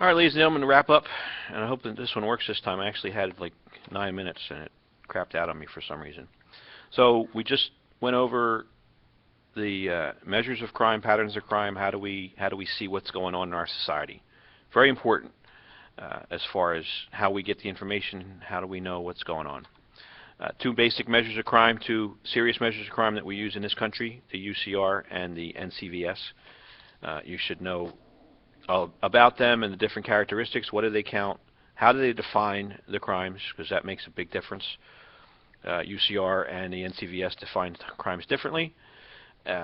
All right, ladies and gentlemen, to wrap up, and I hope that this one works this time. I actually had like 9 minutes, and it crapped out on me for some reason. So we just went over the measures of crime, patterns of crime. How do we see what's going on in our society? Very important as far as how we get the information. How do we know what's going on? Two basic measures of crime, two serious measures of crime that we use in this country: the UCR and the NCVS. You should know about them and the different characteristics. What do they count? How do they define the crimes? Because that makes a big difference. UCR and the NCVS define crimes differently.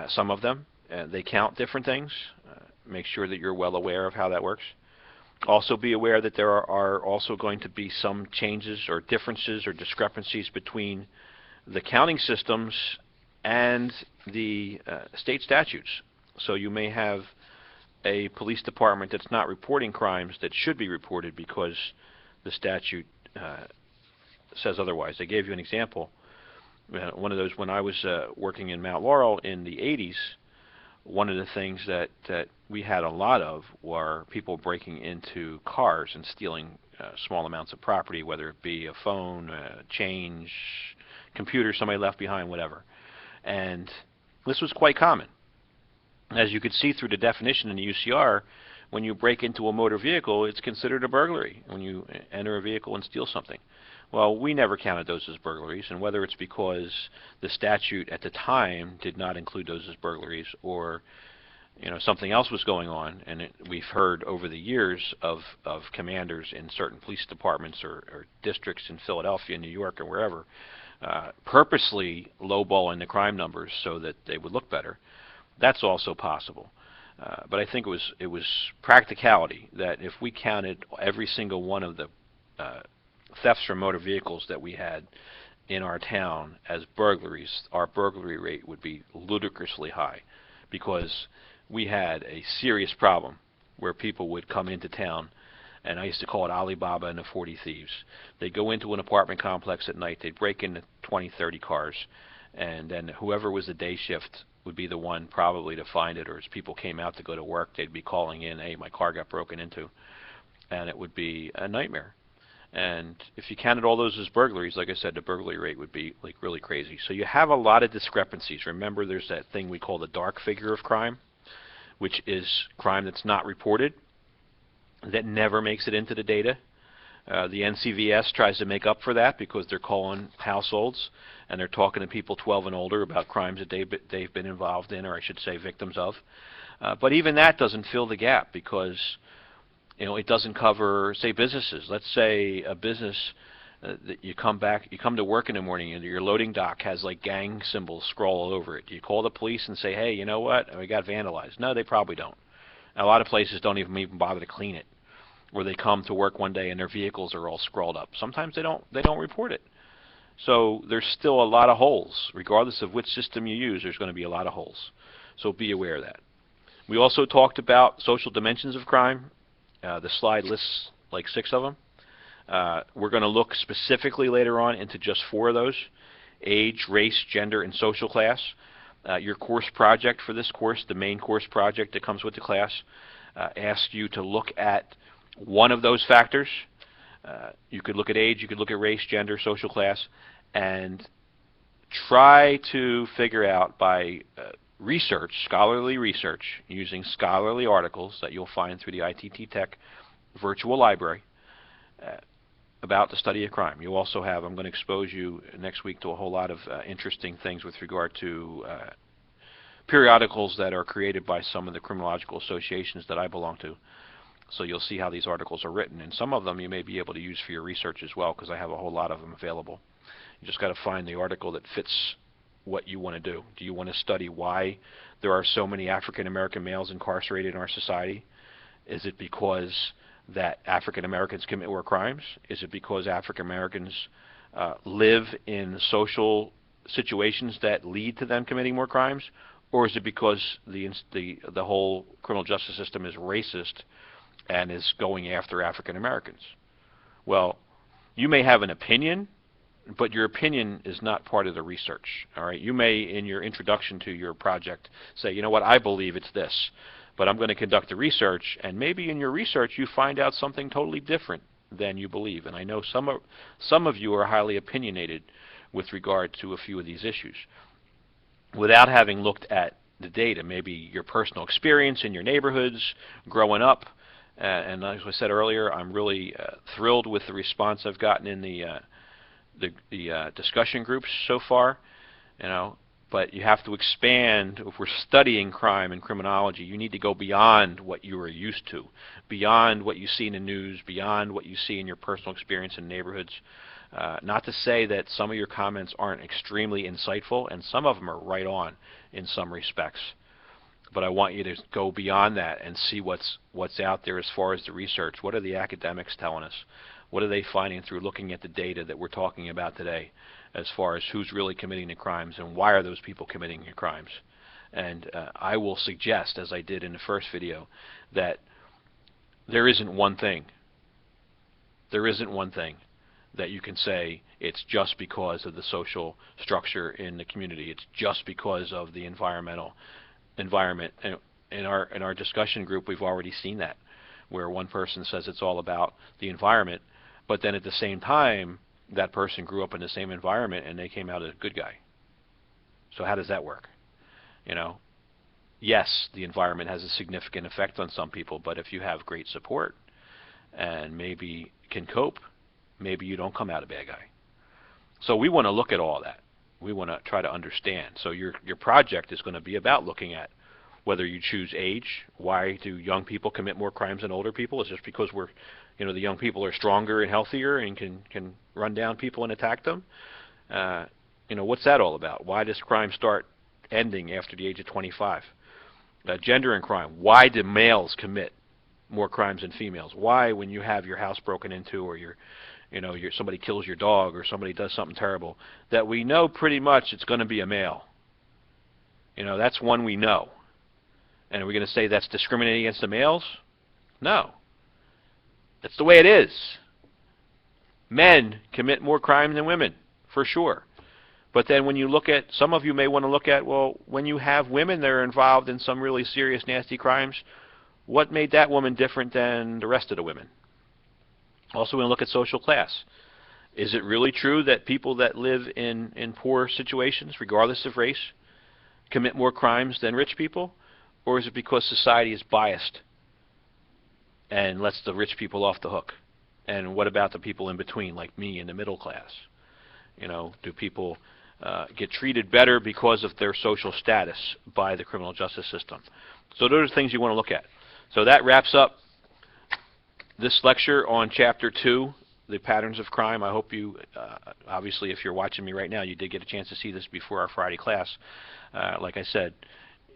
Some of them. They count different things. Make sure that you're well aware of how that works. Also be aware that there are also going to be some changes or differences or discrepancies between the counting systems and the state statutes. So you may have a police department that's not reporting crimes that should be reported because the statute says otherwise. I gave you an example. One of those, when I was working in Mount Laurel in the 80s, one of the things that we had a lot of were people breaking into cars and stealing small amounts of property, whether it be a phone, change, computer somebody left behind, whatever. And this was quite common. As you could see through the definition in the UCR, when you break into a motor vehicle, it's considered a burglary when you enter a vehicle and steal something. Well, we never counted those as burglaries, and whether it's because the statute at the time did not include those as burglaries, or something else was going on, and we've heard over the years of commanders in certain police departments or districts in Philadelphia, New York, or wherever, purposely lowballing the crime numbers so that they would look better. That's also possible. But I think it was practicality that if we counted every single one of the thefts from motor vehicles that we had in our town as burglaries, our burglary rate would be ludicrously high, because we had a serious problem where people would come into town, and I used to call it Alibaba and the 40 Thieves. They'd go into an apartment complex at night, they'd break into 20, 30 cars, and then whoever was the day shift would be the one probably to find it, or as people came out to go to work, they'd be calling in, hey, my car got broken into, and it would be a nightmare. And if you counted all those as burglaries, like I said, the burglary rate would be like really crazy. So you have a lot of discrepancies. Remember, there's that thing we call the dark figure of crime, which is crime that's not reported, that never makes it into the data. The NCVS tries to make up for that because they're calling households and they're talking to people 12 and older about crimes that they've been involved in, or I should say victims of. But even that doesn't fill the gap, because it doesn't cover, say, businesses. Let's say a business that you come to work in the morning and your loading dock has like gang symbols scroll all over it. Do you call the police and say, hey, you know what, we got vandalized? No, they probably don't. A lot of places don't even bother to clean it. Or they come to work one day and their vehicles are all scrawled up. Sometimes they don't report it. So there's still a lot of holes. Regardless of which system you use, there's going to be a lot of holes. So be aware of that. We also talked about social dimensions of crime. The slide lists like 6 of them. We're going to look specifically later on into just 4 of those: age, race, gender, and social class. Your course project for this course, the main course project that comes with the class, asks you to look at one of those factors. You could look at age, you could look at race, gender, social class, and try to figure out by research, scholarly research, using scholarly articles that you'll find through the ITT Tech virtual library about the study of crime. You also have, I'm going to expose you next week to a whole lot of interesting things with regard to periodicals that are created by some of the criminological associations that I belong to. So you'll see how these articles are written, and some of them you may be able to use for your research as well, because I have a whole lot of them available. You just got to find the article that fits what you want to do. Do you want to study why there are so many African American males incarcerated in our society? Is it because that African Americans commit more crimes? Is it because African Americans live in social situations that lead to them committing more crimes? Or is it because the whole criminal justice system is racist and is going after African Americans? Well, you may have an opinion, but your opinion is not part of the research. All right, you may, in your introduction to your project, say, you know what, I believe it's this, But I'm going to conduct the research, and maybe in your research you find out something totally different than you believe. And I know some of you are highly opinionated with regard to a few of these issues, without having looked at the data, maybe your personal experience in your neighborhoods growing up. And as I said earlier, I'm really thrilled with the response I've gotten in the discussion groups so far. You know, but you have to expand. If we're studying crime and criminology, you need to go beyond what you are used to, beyond what you see in the news, beyond what you see in your personal experience in neighborhoods. Not to say that some of your comments aren't extremely insightful, and some of them are right on in some respects. But I want you to go beyond that and see what's out there as far as the research. What are the academics telling us? What are they finding through looking at the data that we're talking about today, as far as who's really committing the crimes and why are those people committing the crimes? And I will suggest, as I did in the first video, that there isn't one thing. There isn't one thing that you can say it's just because of the social structure in the community. It's just because of the environment. And in our discussion group, we've already seen that, where one person says it's all about the environment, but then at the same time, that person grew up in the same environment and they came out as a good guy. So how does that work? You know, yes, the environment has a significant effect on some people, but if you have great support and maybe can cope, maybe you don't come out a bad guy. So we want to look at all that. We want to try to understand. So your project is going to be about looking at whether you choose age. Why do young people commit more crimes than older people? Is it just because the young people are stronger and healthier and can run down people and attack them? What's that all about? Why does crime start ending after the age of 25? Gender and crime. Why do males commit more crimes than females? Why, when you have your house broken into, or somebody kills your dog, or somebody does something terrible, that we know pretty much it's going to be a male? That's one we know. And are we going to say that's discriminating against the males? No. That's the way it is. Men commit more crime than women, for sure. But then when you look at, some of you may want to look at, well, when you have women that are involved in some really serious, nasty crimes, what made that woman different than the rest of the women? Also, when we look at social class, is it really true that people that live in poor situations, regardless of race, commit more crimes than rich people? Or is it because society is biased and lets the rich people off the hook? And what about the people in between, like me in the middle class? Do people get treated better because of their social status by the criminal justice system? So those are things you want to look at. So that wraps up this lecture on Chapter 2, the patterns of crime. I hope you, obviously if you're watching me right now, you did get a chance to see this before our Friday class. Like I said,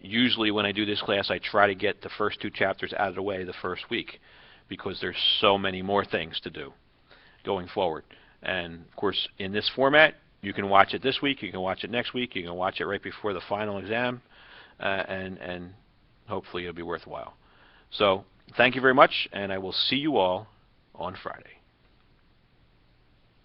usually when I do this class, I try to get the first 2 chapters out of the way the first week, because there's so many more things to do going forward. And of course, in this format, you can watch it this week, you can watch it next week, you can watch it right before the final exam, and hopefully it'll be worthwhile. So thank you very much, and I will see you all on Friday.